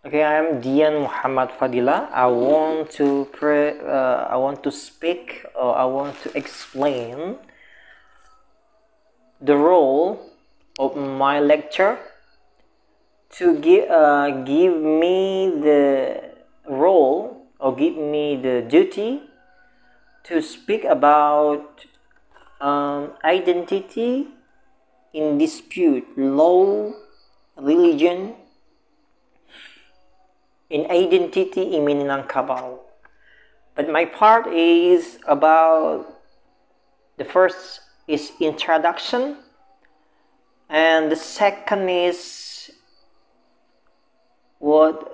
Okay, I am Dian Muhammad Fadila. I want to speak, or I want to explain the role of my lecture to give me the role, or give me the duty to speak about identity in dispute, law, religion, in identity in Minangkabau. But my part is about, the first is introduction, and the second is what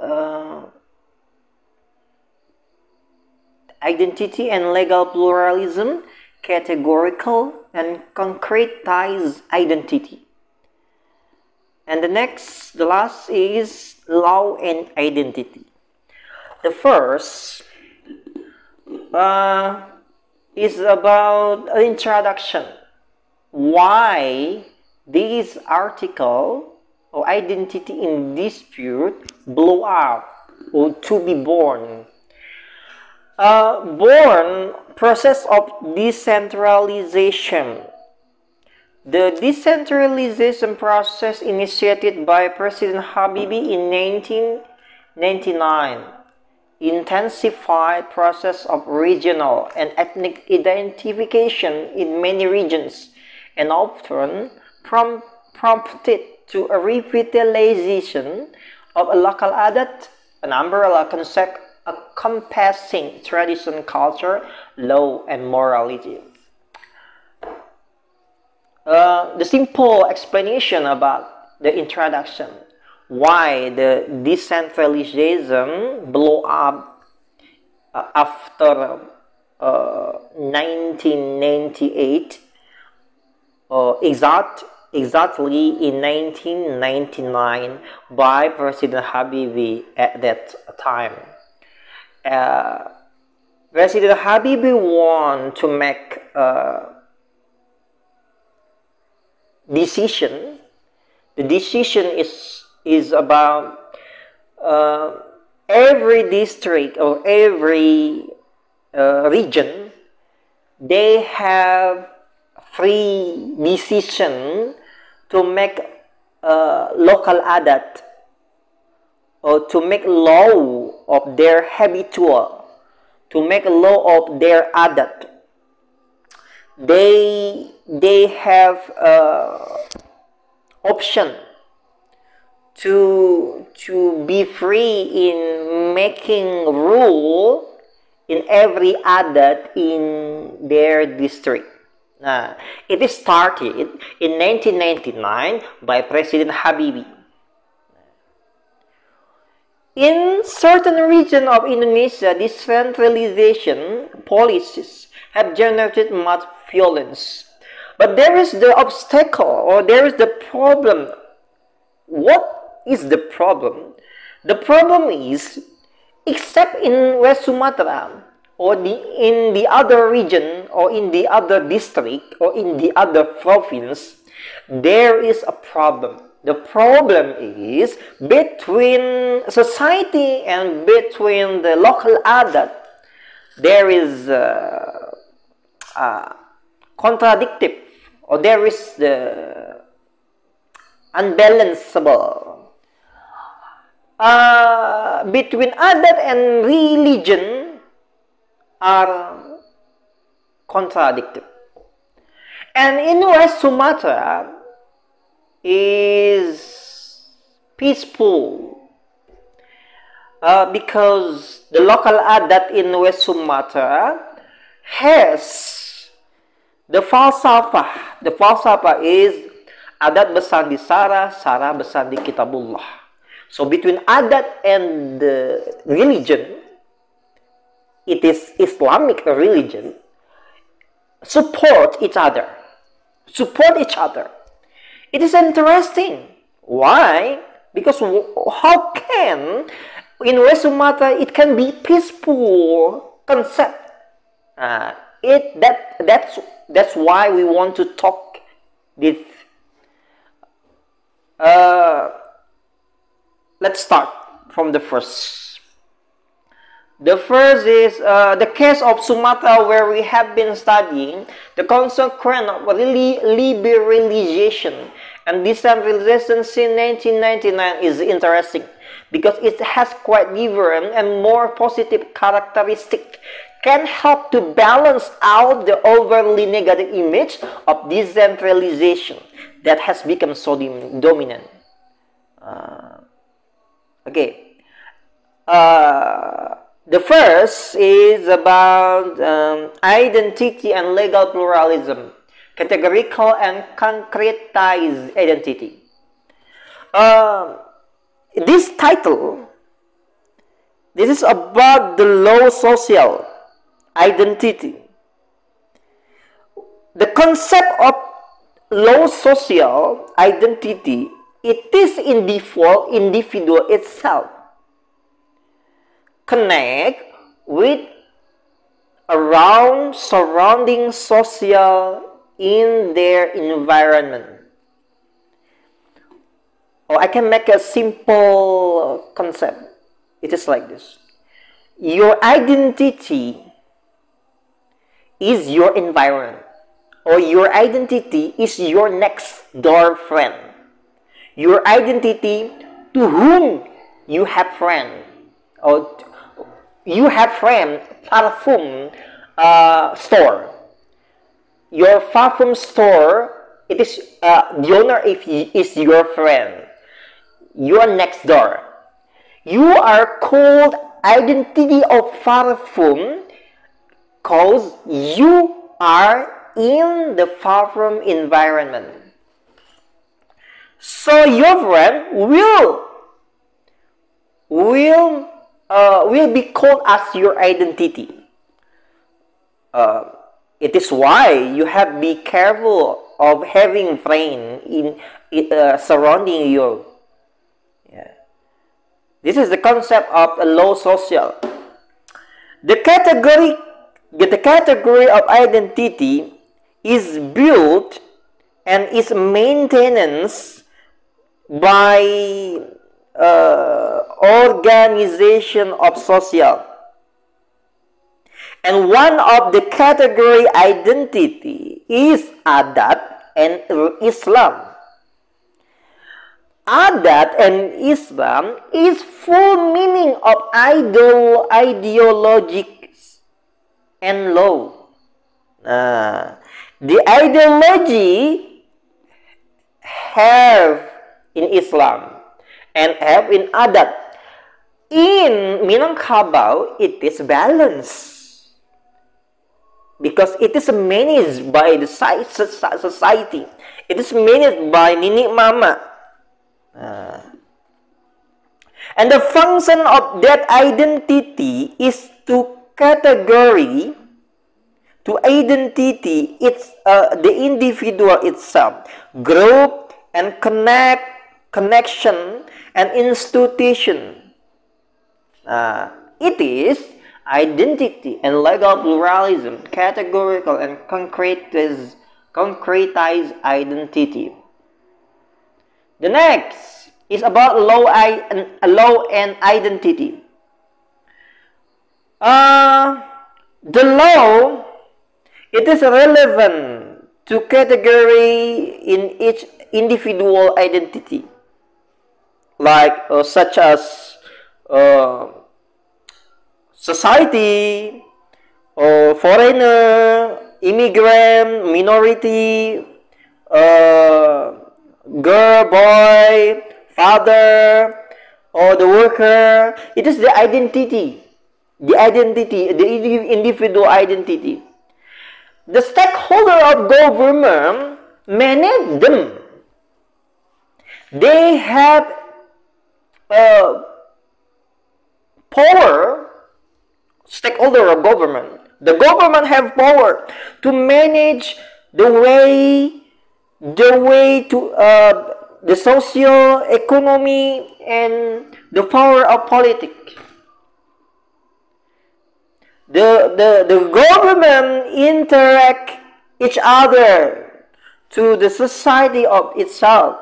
identity and legal pluralism, categorical and concretized identity. And the last is law and identity. The first is about an introduction. Why this article, or identity in dispute, blew up, or to be born. Born process of decentralization. The decentralization process initiated by President Habibie in 1999 intensified process of regional and ethnic identification in many regions, and often prompted to a revitalization of a local adat, an umbrella concept encompassing tradition, culture, law, and morality. The simple explanation about the introduction, why the decentralization blew up after 1998, exactly in 1999 by President Habibie at that time. President Habibie want to make decision. The decision is about every district or every region. They have free decision to make local adat, or to make law of their habitual, to make law of their adat. They have option to be free in making rule in every adat in their district. It is started in 1999 by President Habibie. In certain regions of Indonesia, decentralization policies have generated much violence. But there is the obstacle, or there is the problem. What is the problem? The problem is, except in West Sumatra, or in the other region, or in the other district, or in the other province, there is a problem. The problem is between society and between the local adat. There is contradictive, or there is the unbalanceable between adat and religion are contradictive. And in West Sumatra is peaceful because the local adat in West Sumatra has the falsafah. The falsafah is adat besandi Sara, Sara besandi Kitabullah. So between adat and religion, it is Islamic religion, support each other. Support each other. It is interesting. Why? Because how can in West Sumatra it can be peaceful concept? That's why we want to talk this. Let's start from the first. The first is the case of Sumatra, where we have been studying the consequence of liberalization and decentralization since 1999 is interesting because it has quite different and more positive characteristics, can help to balance out the overly negative image of decentralization that has become so dominant. The first is about identity and legal pluralism, categorical and concretized identity. This title, this is about the low social identity. The concept of low social identity, it is in default individual itself connect with around surrounding social in their environment. Or I can make a simple concept. It is like this. Your identity is your environment, or your identity is your next door friend. Your identity to whom you have friend, or you have friend parfum store. Your parfum store, it is the owner is your friend. You are next door. You are called identity of parfum because you are in the parfum environment. So your friend will be called as your identity. It is why you have to be careful of having friends in surrounding you. Yeah. This is the concept of a low social. The category of identity is built and is maintained by organization of social. And one of the category identity is Adat and Islam. Adat and Islam is full meaning of ideologies and law. The ideology have in Islam and have in Adat. In Minangkabau, it is balanced because it is managed by the society. It is managed by Nini Mama. And the function of that identity is to category, to identity, it's the individual itself, group and connection and institution. It is identity and legal pluralism, categorical and concretized identity. The next is about law and identity. The law, it is relevant to category in each individual identity, like such as society, or foreigner, immigrant, minority, girl, boy, father, or the worker. It is the identity, the individual identity. The stakeholder of government manage them. They have power. Stakeholder of government. The government have power to manage the way to the social economy and the power of politics. The government interact each other to the society of itself,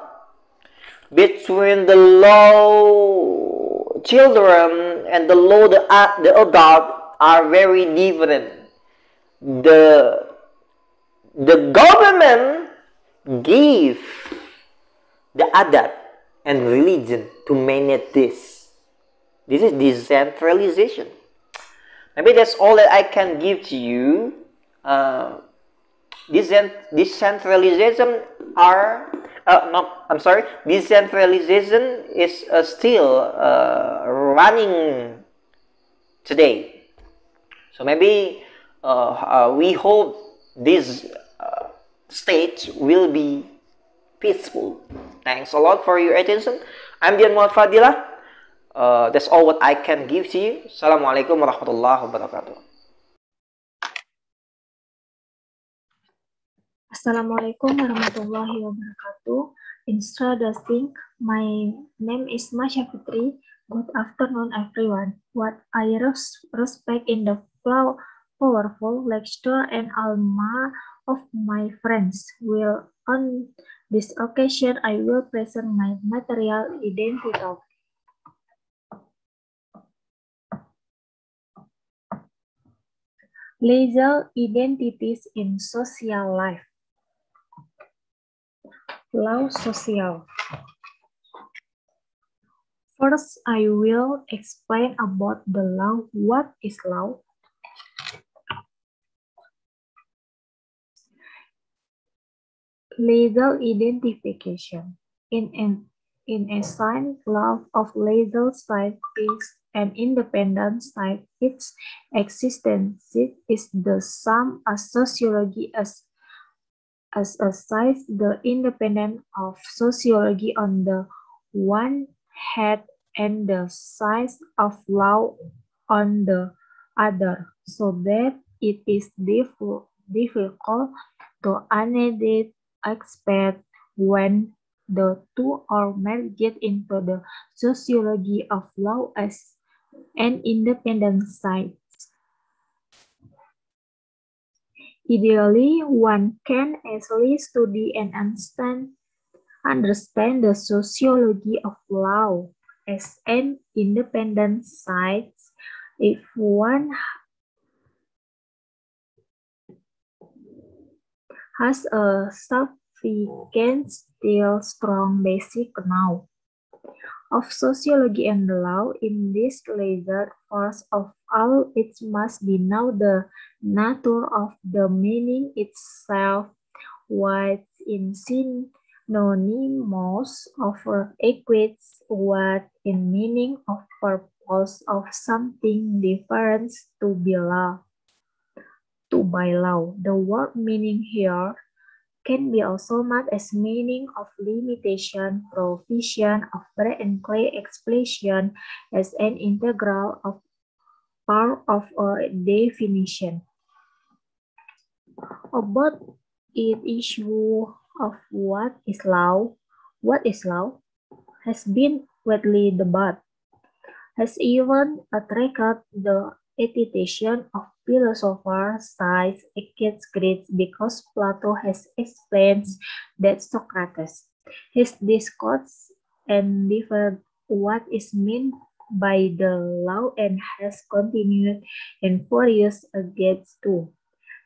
between the law children and the law, the adult are very different. The government gave the adat and religion to manage this. This is decentralization. Maybe that's all that I can give to you. Decentralization are no, I'm sorry. Decentralization is still running today. So maybe we hope this state will be peaceful. Thanks a lot for your attention. I'm Dian Muhammad Fadilah. That's all what I can give to you. Assalamualaikum warahmatullahi wabarakatuh. Assalamualaikum warahmatullahi wabarakatuh. Introducing, my name is Masya Fitri. Good afternoon, everyone. What I respect in the powerful lecture and alma of my friends will, on this occasion, I will present my material identity. Legal identities in social life. Law social. First, I will explain about the law. What is law? Legal identification. In a sign, law of legal side is an independent side. Its existence is the sum of sociology as a side, the independent of sociology on the one hand and the science of law on the other, so that it is difficult to analyze expect when the two are merged into the sociology of law as an independent side. Ideally, one can easily study and understand the sociology of law as an independent science if one has a sufficient, still strong basic knowledge of sociology and the law. In this latter, first of all, it must be know the nature of the meaning itself, what in synonymous of equates what in meaning of purpose of something different to be law. To by law, the word meaning here can be also meant as meaning of limitation, provision of bread and clay explanation as an integral of part of a definition. About the issue of what is law has been widely debated, has even attracted the attention of philosophers such as Greece because Plato has explained that Socrates has discussed and differed what is meant by the law and has continued and furious against too.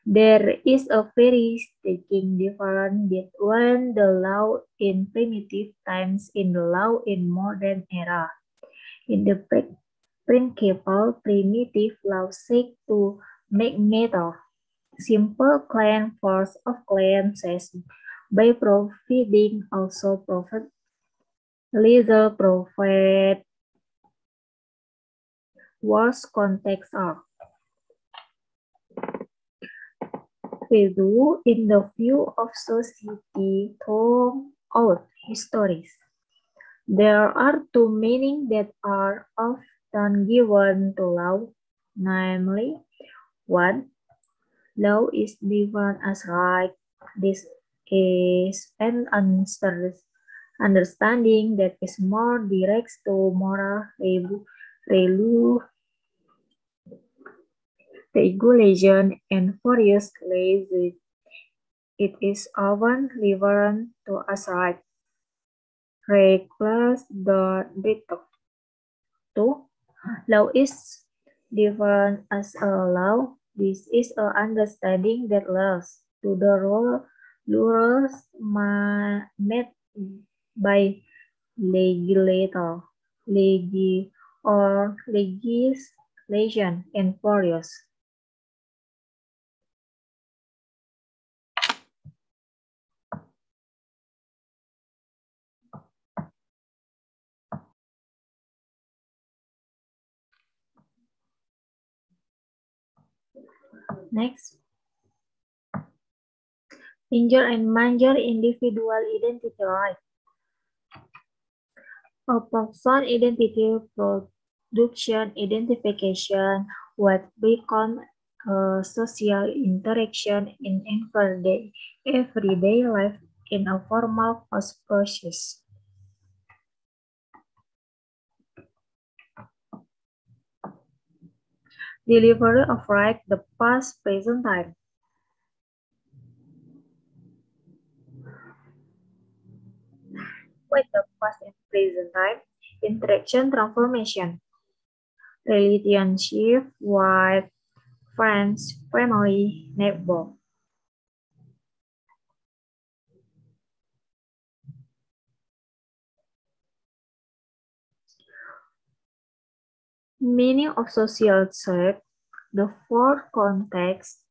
There is a very striking difference between the law in primitive times and the law in modern era. In the principle, primitive law seek to make matter simple claim force of claim says by providing also profit legal profit was context of. In the view of society throughout histories, there are two meanings that are often given to law, namely, one, law is defined as right. This is an understanding that is more direct to moral regulation and various laws. It is often referred to as right. Reckless the detox. 2. Law is defined as a law. This is an understanding that laws to the rules made by legislator, or legislation enforcers. Next, injure and major individual identity right. A person identity production identification what become social interaction in everyday life in a formal process. Delivery of right the past present time. With the past and present time, interaction transformation. Relationship with friends, family, neighbor. Meaning of social check, the four contexts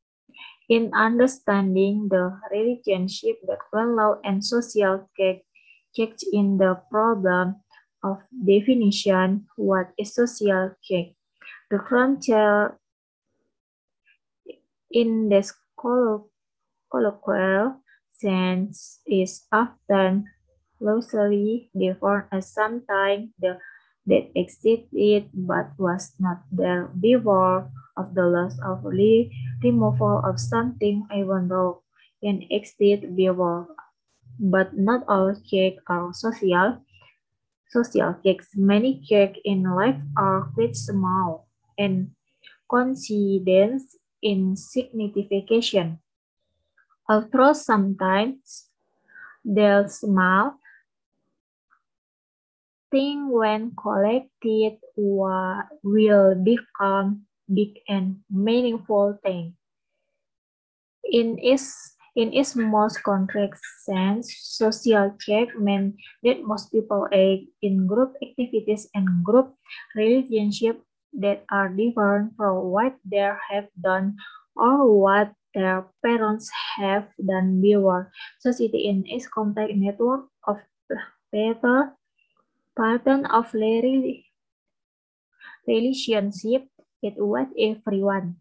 in understanding the relationship between law and social check in the problem of definition what is social check. The frontier in this colloquial sense is often loosely defined as something that existed but was not there before of the loss of removal of something even though it existed before. But not all cakes are social. Social cakes, many cakes in life are quite small and coincidence in signification. Although sometimes they're small, things when collected will become big and meaningful things. In its most concrete sense, social check means that most people act in group activities and group relationships that are different from what they have done or what their parents have done before. Society in its complex network of pattern of relationship it with everyone.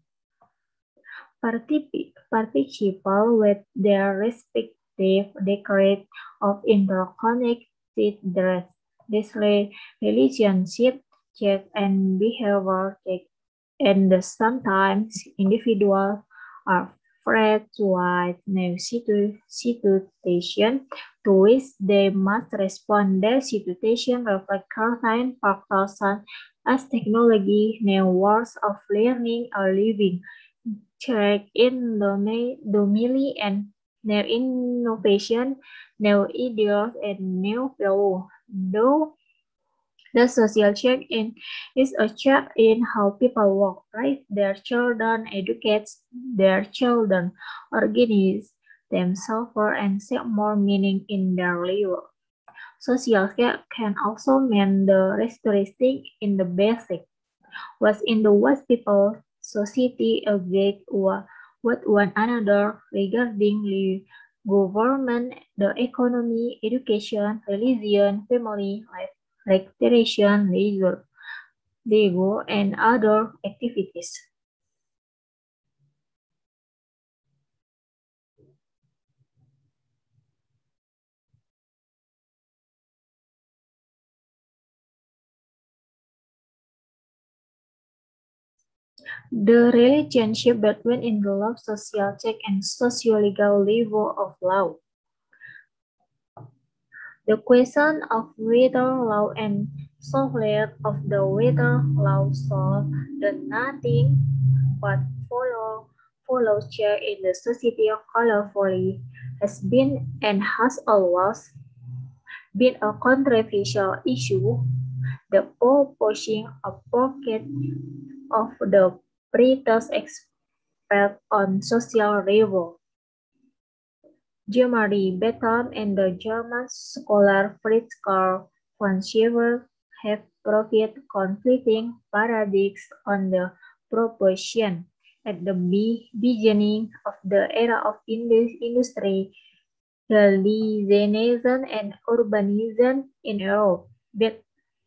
Participate with their respective degrees of interconnected this relationship check and behavior check, and sometimes individuals are afraid to new situation to which they must respond. Their situation reflect certain factors such as technology, new ways of learning or living, check in domili and new innovation, new ideas, and new flow. Though the social check-in is a check in how people work, raise their children, educate their children, organize themselves, and set more meaning in their life. Social care can also mean the restoring in the basic. What's in the West people society agree with one another regarding the government, the economy, education, religion, family life, recreation, leisure, and other activities. The relationship between in the law, social check, and socio-legal level of law. The question of whether law and software of the whether law solve the nothing but follows share in the society colorfully has been and has always been a controversial issue. the pushing a pocket of the British expert on social revolt. Jean-Marie Bentham and the German scholar Fritz Karl von Schieber have provided conflicting paradigms on the proposition. At the beginning of the era of industry, Renaissance and urbanism in Europe, but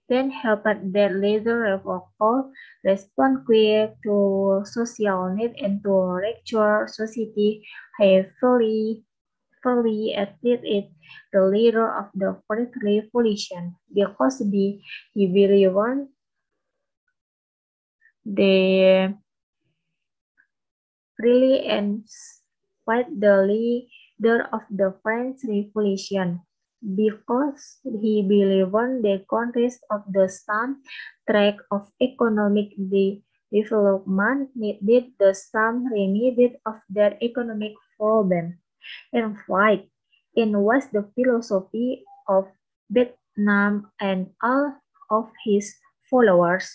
then helped that later revival respond quick to social need and to ritual society heavily acted it the leader of the French Revolution because he believed the really and fight the leader of the French Revolution because he believed the countries of the same track of economic development needed the same remedy of their economic problem. In fact, it was the philosophy of Bentham and all of his followers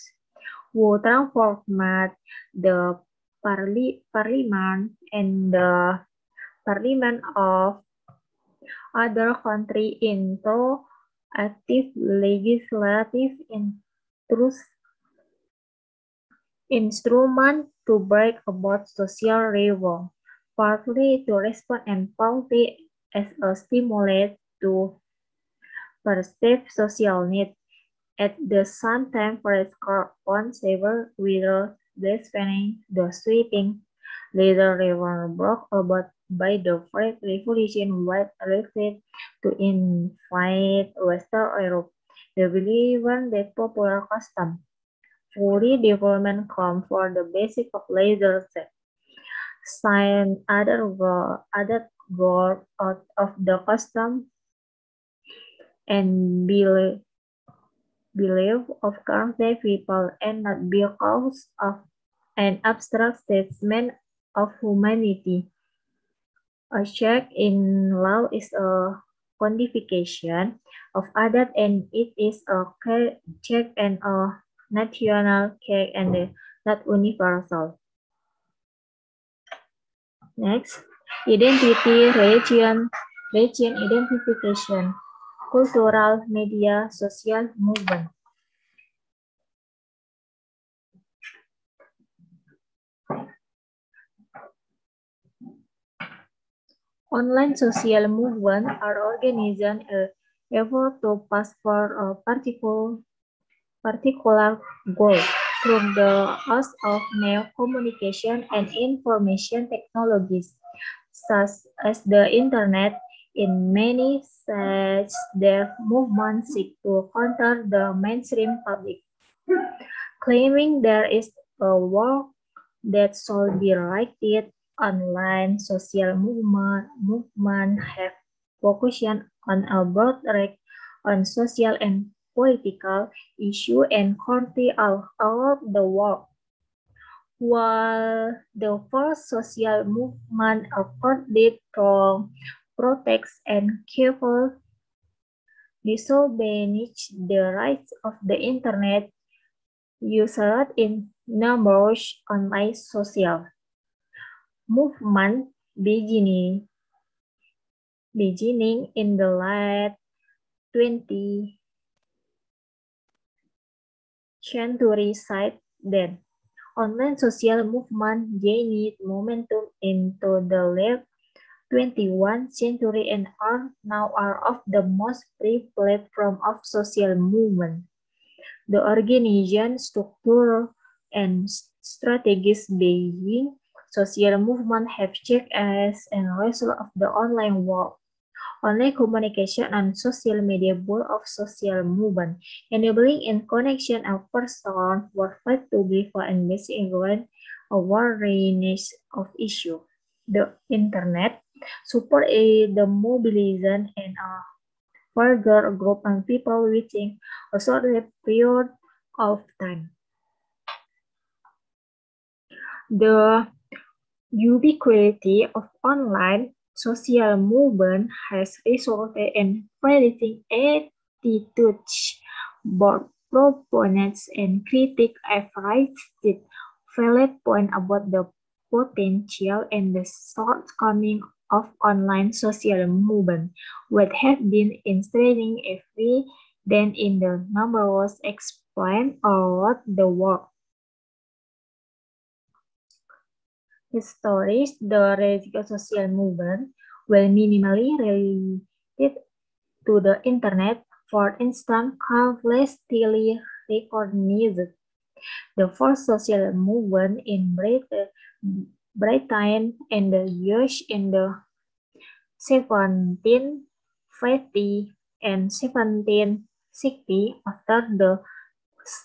who transformed the parliament and the parliament of other countries into active legislative instrument to bring about social revolt, partly to respond and partly as a stimulus to perceive social need. At the same time, Fritz Karl von Schieber, without discerning the sweeping later revolt brought about by the French Revolution was elected to invade Western Europe. The believing that popular custom fully development come for the basic of leadership. Sign other goal out of the custom and belief of current people and not because of an abstract statement of humanity. A check in law is a codification of adat and it is a check and a national check and not universal. Next, identity, region identification, cultural, media, social movement. Online social movements are organized effort to pass for a particular goal through the use of new communication and information technologies, such as the internet. In many such their movements seek to counter the mainstream public, claiming there is a work that should be righted. Online social movement have focused on a broad range on social and political issues and countries all over the world. While the first social movement accorded to protect and careful disobeying the rights of the internet users in numerous online social movement beginning in the late 20th century cite that online social movement gained momentum into the late 21st century and are now of the most privileged form of social movement. The organization structure and strategies being social movement have changed as a result of the online world. Online communication and social media both of social movement, enabling in connection of person worldwide to be for and basic awareness of issue. The internet support the mobilization and further group of people within a short period of time. The ubiquity of online social movement has resulted in varying attitudes both proponents and critics have raised valid points about the potential and the shortcomings of online social movement, what have been interesting evident in the numerous explained around the world. Histories, the radical social movement, while minimally related to the internet, for instance, countless still recognized the first social movement in Britain and the US in the 1750 and 1760 after the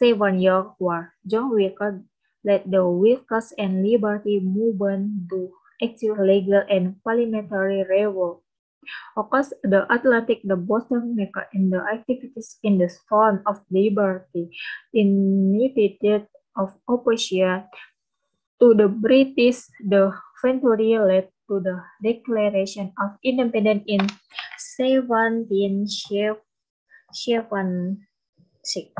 7-Year War. John Wilkes led the Wilkes and Liberty movement to achieve legal and parliamentary revolt. Across the Atlantic, the Boston Maker and the activities in the Son of Liberty initiated of opposition to the British. The victory led to the Declaration of Independence in 1776.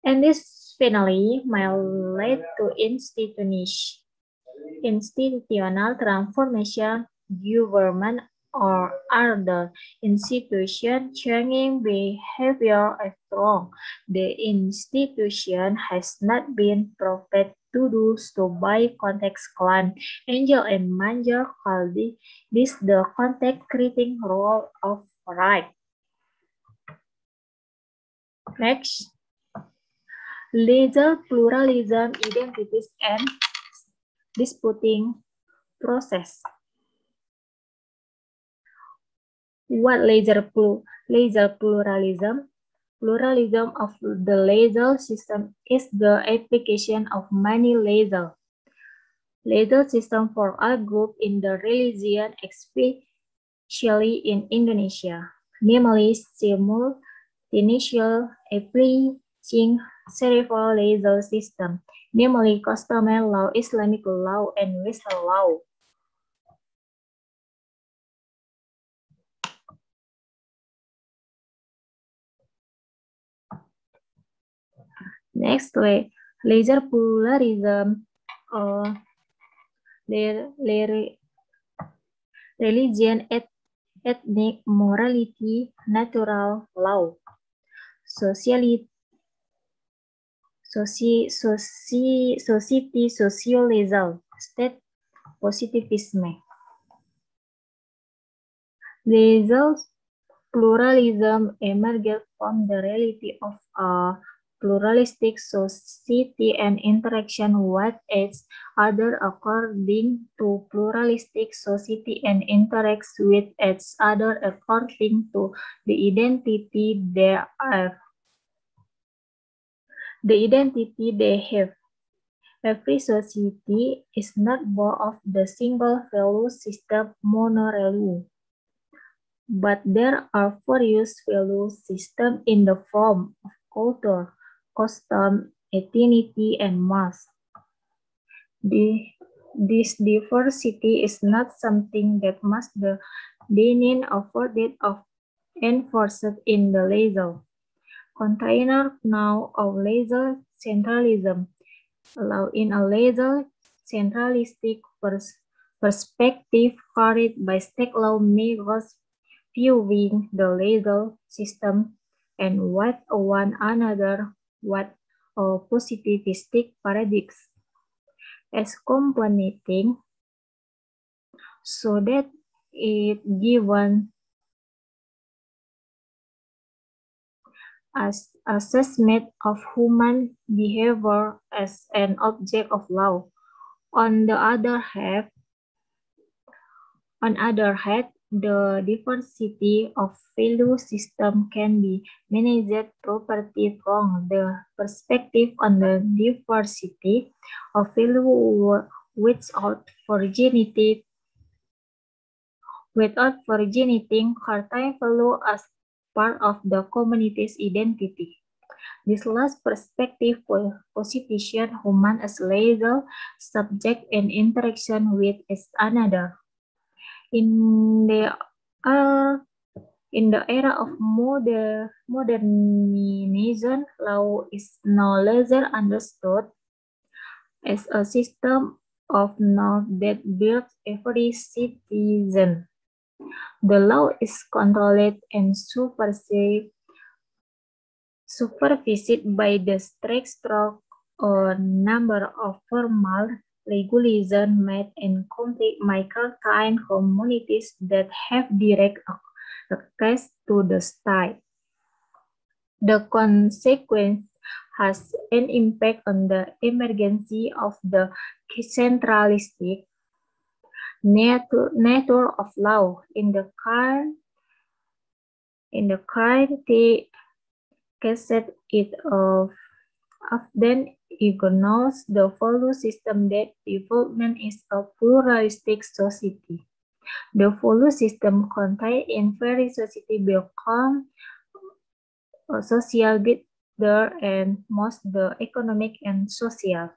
And this finally might lead to institutional transformation, government or other institution changing behavior as strong. The institution has not been proved to do so by context claim. Angel and Manger call this the context creating role of right. Next, legal pluralism, identities, and disputing process. What legal pluralism? Pluralism of the legal system is the application of many legal system for all groups in the religion, especially in Indonesia, namely simultaneously applying several legal systems, namely customary law, Islamic law, and Western law. Next way, legal pluralism, religion, ethnic morality, natural law, society, socialism, state positivism. Legal pluralism emerged from the reality of a pluralistic society and interaction with its other according to pluralistic society and interacts with its other according to the identity they have. Every society is not born of the single value system monorail, but there are various value systems in the form of culture, custom, ethnicity, and mass. This diversity is not something that must be afforded of enforced in the legal container now of legal centralism. In a legal centralistic perspective carried by state lawmakers viewing the legal system and with one another with a positivistic paradigms as complementing, so that it given as assessment of human behavior as an object of law. On the other hand, the diversity of value system can be managed properly from the perspective on the diversity of value without originating certain value as part of the community's identity. This last perspective positions human as legal subject and interaction with another. In the In the era of modernism, law is no longer understood as a system of norms that builds every citizen. The law is controlled and supervised by the strict stroke or number of formal regulations made in complete microclimate communities that have direct access to the state. The consequence has an impact on the emergency of the centralistic nature of law in the current case. It often ignores the value system that development is a pluralistic society. The value system contained in every society become a social leader and most the economic and social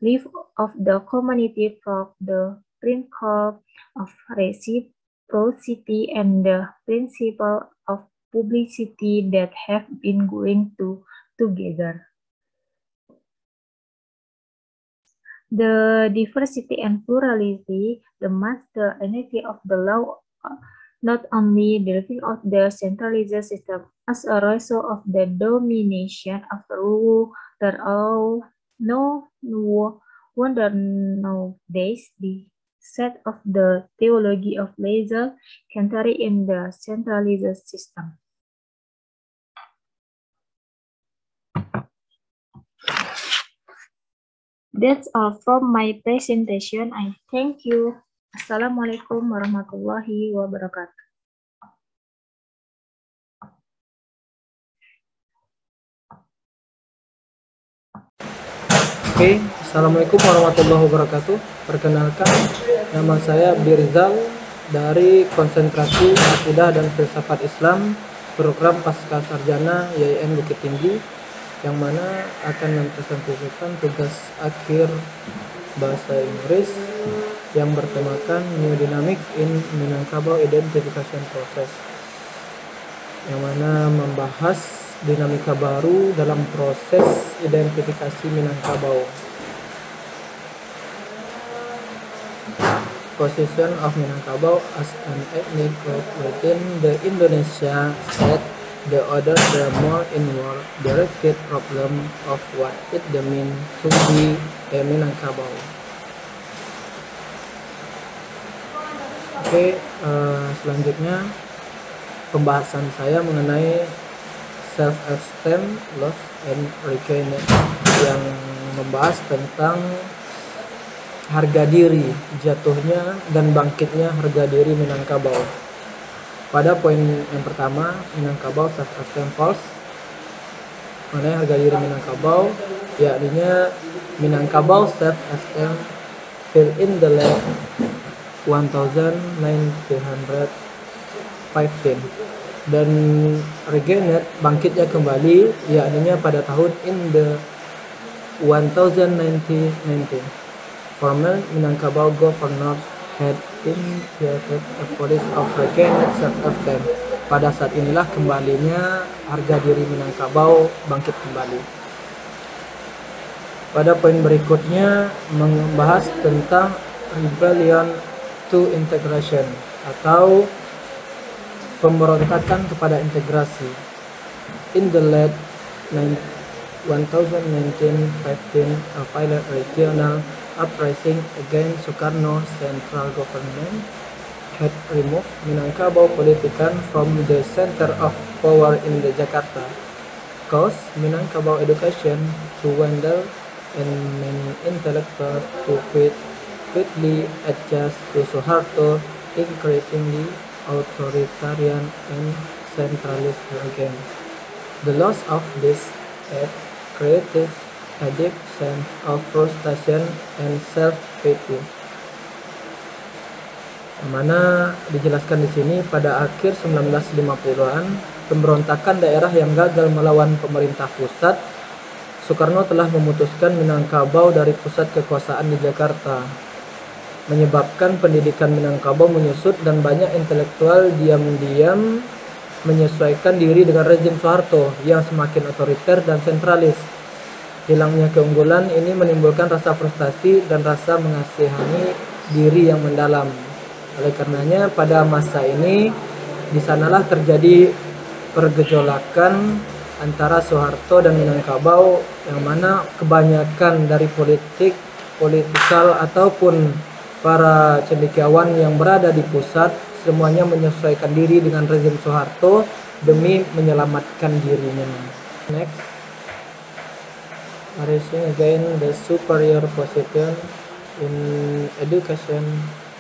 life of the community from the principle of reciprocity and the principle of publicity that have been going together. The diversity and plurality demands the unity of the law, not only the living of the centralized system. As a result of the domination of the rule, there are no wonder nowadays the set of the theology of leisure can carry in the centralized system. That's all from my presentation. I thank you. Assalamualaikum warahmatullahi wabarakatuh. Oke, Assalamualaikum warahmatullahi wabarakatuh. Perkenalkan, nama saya Abdi Rizal dari Konsentrasi Akidah dan Filsafat Islam Program Pasca Sarjana YIN Bukit Tinggi, yang mana akan mempresentasikan tugas akhir bahasa Inggris yang bertemakan New Dynamic in Minangkabau Identification Process, yang mana membahas dinamika baru dalam proses identifikasi Minangkabau. Position of Minangkabau as an ethnic group within the Indonesia state. The other, the more inward directed problem of what it means to be a Minangkabau. Oke, selanjutnya pembahasan saya mengenai self-esteem, loss and regain, yang membahas tentang harga diri, jatuhnya dan bangkitnya harga diri Minangkabau. Pada poin yang pertama, Minangkabau self-esteem false, mengenai harga diri Minangkabau, yakni Minangkabau self-esteem fell in the late 1915 dan regained, bangkitnya kembali, yakni pada tahun in the 1990. Former Minangkabau governor had initiated a policy of regained self-esteem. Pada saat inilah kembalinya harga diri Minangkabau bangkit kembali. Pada poin berikutnya membahas tentang rebellion to integration atau pemberontakan kepada integrasi. In the late 1915, a violent regional uprising against Sukarno's central government had removed Minangkabau politicians from the center of power in the Jakarta, caused Minangkabau education to dwindle and many intellectuals to quickly adjust to Suharto increasingly authoritarian and centralist regime. The loss of this state created a deep sense of frustration and self-pity. Mana dijelaskan di sini pada akhir 1950-an, pemberontakan daerah yang gagal melawan pemerintah pusat, Soekarno telah memutuskan Minangkabau dari pusat kekuasaan di Jakarta, menyebabkan pendidikan Minangkabau menyusut dan banyak intelektual diam-diam menyesuaikan diri dengan rezim Soeharto yang semakin otoriter dan sentralis. Hilangnya keunggulan ini menimbulkan rasa frustasi dan rasa mengasihani diri yang mendalam. Oleh karenanya pada masa ini di sanalah terjadi pergejolakan antara Soeharto dan Minangkabau, yang mana kebanyakan dari politikal ataupun para cendekiawan yang berada di pusat semuanya menyesuaikan diri dengan rezim Soeharto demi menyelamatkan dirinya. Next. Raising again the superior position in education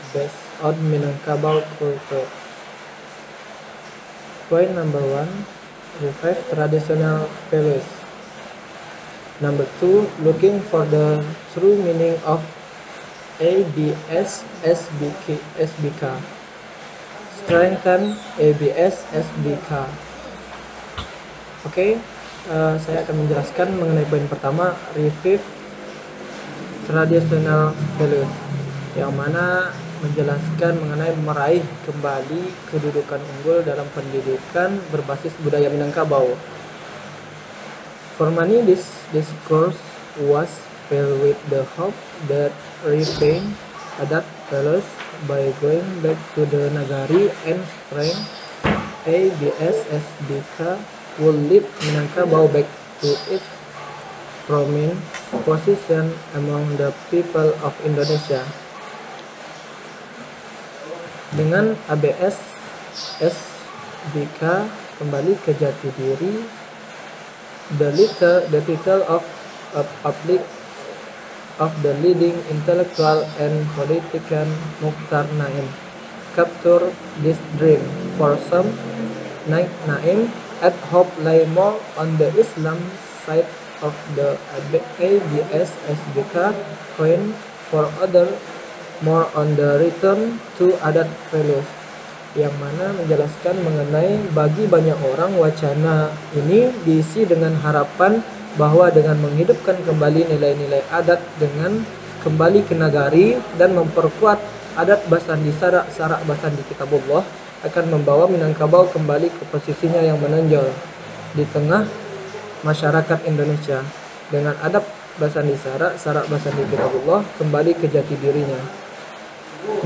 based on Minangkabau culture. Point number 1, revive traditional values. Number 2, looking for the true meaning of ABS SBK. Strengthen ABS SBK. Oke. Saya akan menjelaskan mengenai poin pertama, revive traditional values, yang mana menjelaskan mengenai meraih kembali kedudukan unggul dalam pendidikan berbasis budaya Minangkabau. For many, this discourse was filled with the hope that reviving adat values by going back to the Nagari and strength ABS-SBK will lead Minangkabau back to its prominent position among the people of Indonesia. Dengan ABS SBK kembali ke jati diri, the title of a public of the leading intellectual and politician Mukhtar Naim capture this dream. For some, Naim had hope lay more on the Islam side of the ABS-SBK coin, for others more on the return to adat values, yang mana menjelaskan mengenai bagi banyak orang wacana ini diisi dengan harapan bahwa dengan menghidupkan kembali nilai-nilai adat dengan kembali ke nagari dan memperkuat adat Basandi Sarak Basandi Kitabullah akan membawa Minangkabau kembali ke posisinya yang menonjol di tengah masyarakat Indonesia. Dengan adat Basandi Sarak Basandi Kitabullah kembali ke jati dirinya.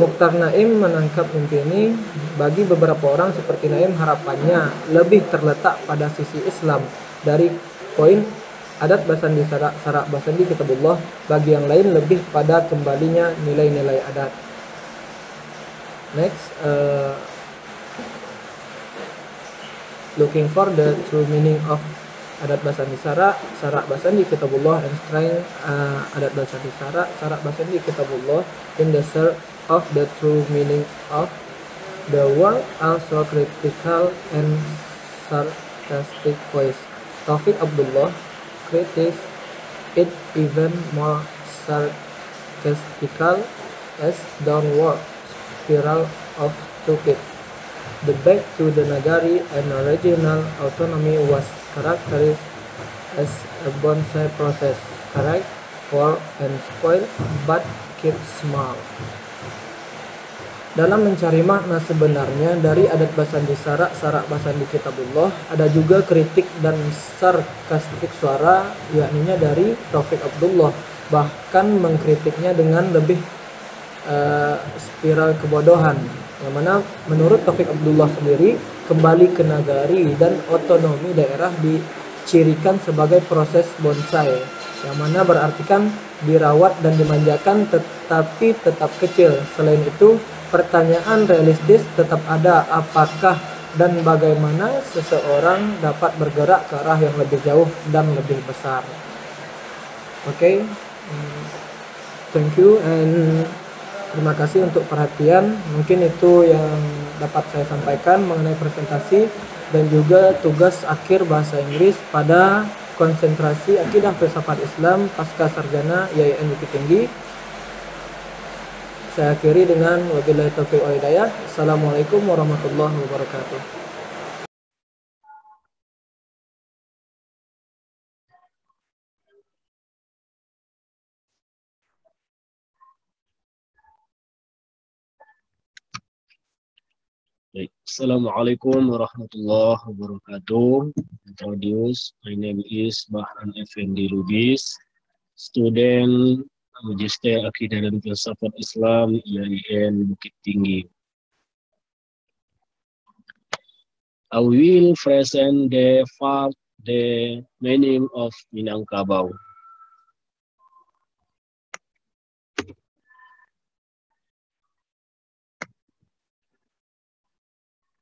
Mukhtar Naim menangkap mimpi ini. Bagi beberapa orang seperti Naim, harapannya lebih terletak pada sisi Islam dari poin adat Basandi Sarak Basandi Kitabullah. Bagi yang lain lebih pada kembalinya nilai-nilai adat. Next, looking for the true meaning of adat Basandi Sarak Basandi Kitabullah and strength adat Basandi Sarak Basandi Kitabullah in the search of the true meaning of the word, also critical and sarcastic voice. Taufik Abdullah critiques it even more sarcastical as downward spiral of stupid. The back to the Nagari and regional autonomy was characterized as a bonsai process, correct, poor and spoiled, but keep small. Dalam mencari makna sebenarnya dari adat Basandi Sarak Basandi Kitabullah, ada juga kritik dan sarkastik suara, yakninya dari Taufik Abdullah, bahkan mengkritiknya dengan lebih spiral kebodohan, yang mana menurut Taufik Abdullah sendiri, kembali ke nagari dan otonomi daerah dicirikan sebagai proses bonsai, yang mana berartikan dirawat dan dimanjakan tetapi tetap kecil. Selain itu, pertanyaan realistis tetap ada, apakah dan bagaimana seseorang dapat bergerak ke arah yang lebih jauh dan lebih besar. Oke, thank you and terima kasih untuk perhatian. Mungkin itu yang dapat saya sampaikan mengenai presentasi dan juga tugas akhir bahasa Inggris pada konsentrasi Akidah Filsafat Islam Pasca Sarjana IAIN Bukit Tinggi. Saya akhiri dengan wabillahi taufiq wal hidayah. Assalamualaikum warahmatullahi wabarakatuh. Baik. Assalamualaikum warahmatullahi wabarakatuh. Introduce, my name is Bahran Effendi Lubis, student Magister Akidah dan Filsafat Islam IAIN Bukit Tinggi. I will present the meaning of Minangkabau.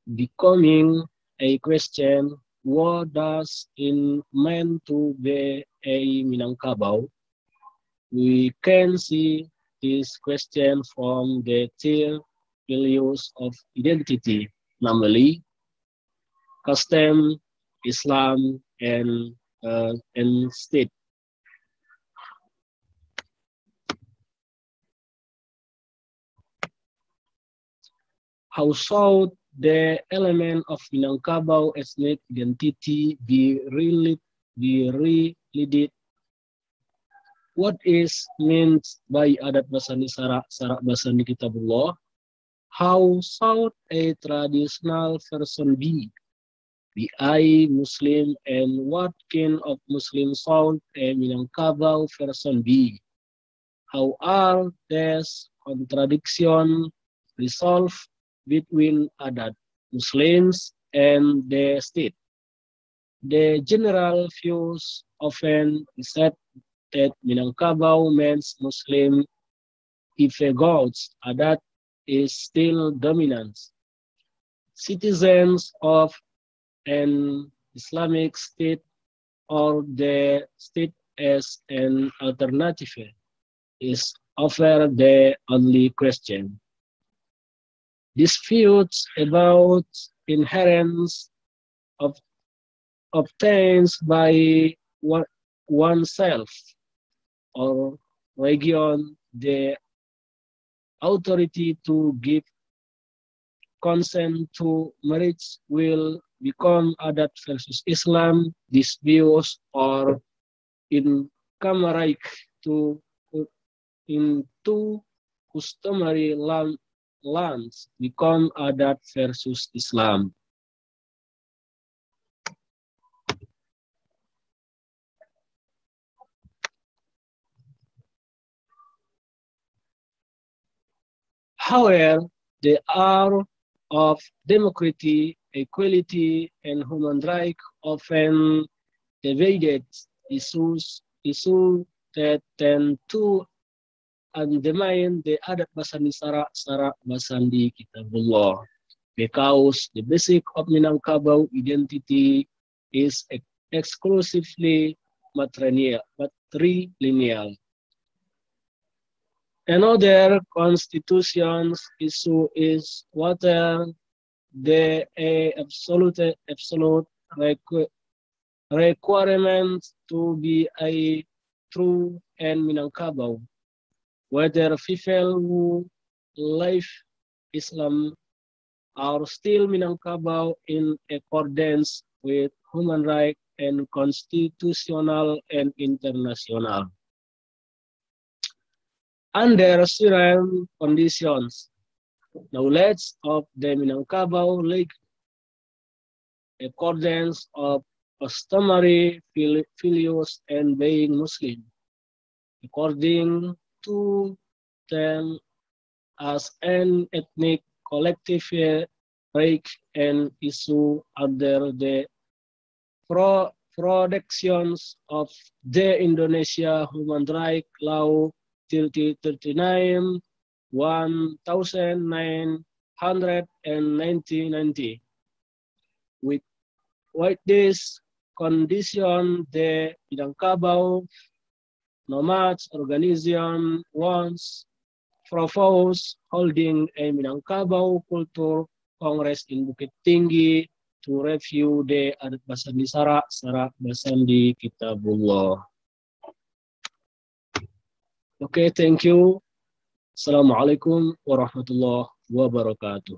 Becoming a question, what does it mean to be a Minangkabau? We can see this question from the three values of identity, namely custom, Islam, and state. How should the element of Minangkabau ethnic identity be related? What is meant by adat Basandi Sarak Basandi Kitabullah? How should a traditional person be? Be I Muslim, and what kind of Muslim should a Minangkabau person be? How are these contradictions resolved between adat Muslims and the state? The general views often said that Minangkabau means Muslim if a God's adat is still dominant. Citizens of an Islamic state or the state as an alternative is often the only question. Disputes about inheritance obtains by oneself or region the authority to give consent to marriage will become adat versus Islam disputes or incamerate into customary lands become adat versus Islam. However, the hour of democracy, equality, and human rights often divided issues that tend to undermine the adat Basandi Sarak Basandi Kitabullah, because the basic of Minangkabau identity is exclusively matrilineal. Another constitution's issue is whether the absolute requirement to be a true and Minangkabau, whether people who live Islam are still Minangkabau in accordance with human rights and constitutional and international. Under certain conditions, knowledge of the Minangkabau legal accordance of customary values and being Muslim, according to them as an ethnic collective right and issue under the protections of the Indonesia Human Rights Law 39 1990. With this condition, the Minangkabau Nomads Organization once proposed holding a Minangkabau Culture Congress in Bukit Tinggi to review the adat Basandi Sarak Basandi Kitabullah. Okay, thank you. Assalamualaikum warahmatullahi wabarakatuh.